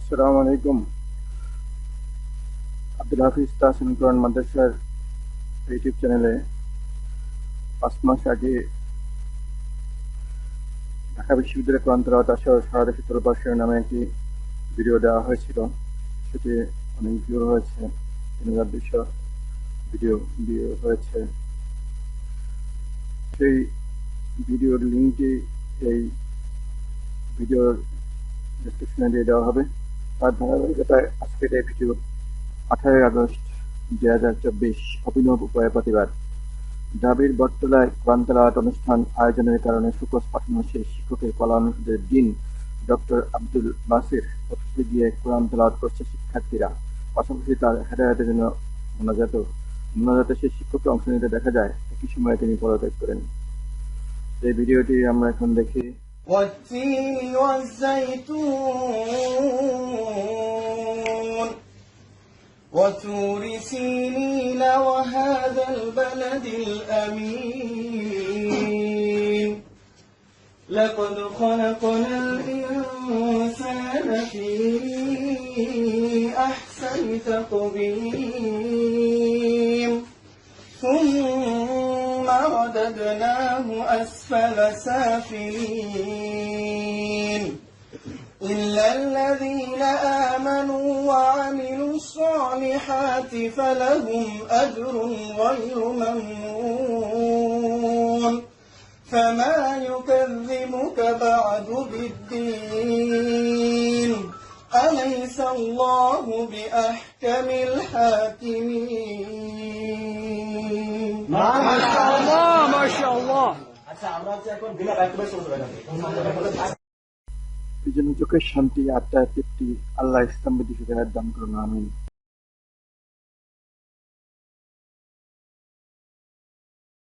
আসসালামু আলাইকুম। আব্দুল হাফিজ তাহসিন কোরআন মাদ্রাসার ইউটিউব চ্যানেলে 5 মাস আগে ঢাকা বিশ্ববিদ্যালয়ে কোরআন তেলাওয়াত আসর সারা দেশে তোলপাড় নামে একটি ভিডিও দেওয়া হয়েছিল। সেটি অনেক ভিউ হয়েছে, 3200 ভিডিও হয়েছে। সেই ভিডিওর লিঙ্কটি এই ভিডিওর ডেসক্রিপশনে দিয়ে দেওয়া হবে। তার ধারাবাহিকতায় আজকের এই ভিডিও 18 আগস্ট 2024 অভিনব উপায়ে প্রতিবাদ। ঢাবির বটতলায় কোরআন তেলাওয়াত অনুষ্ঠান আয়োজনের কারণে সুকোজ পাঠানো সেই শিক্ষকের কলামের দিন ডক্টর আব্দুল বাসির অফিসে গিয়ে কোরআন তেলাওয়াত করছে শিক্ষার্থীরা। পাশাপাশি তার হেদায়েতের জন্য মোনাজাতে সেই শিক্ষককে অংশ নিতে দেখা যায়। একই সময়ে তিনি পদত্যাগ করেন। এই ভিডিওটি আমরা এখন দেখি। والتين والزيتون وطور سينين وهذا البلد الأمين لقد خلقنا الإنسان في أحسن تقويم ثم رددناه أسفل سافلين إلا الذين آمنوا وعملوا الصالحات فلهم أجر غير ممنون فما يكذبك بعد بالدين أليس الله بأحكم الحاكمين ما شاء الله ما شاء الله। এই জন্য চোখের শান্তি, আত্মার তৃপ্তি আল্লাহ ইসলাম বিধি দান করুন, আমিন।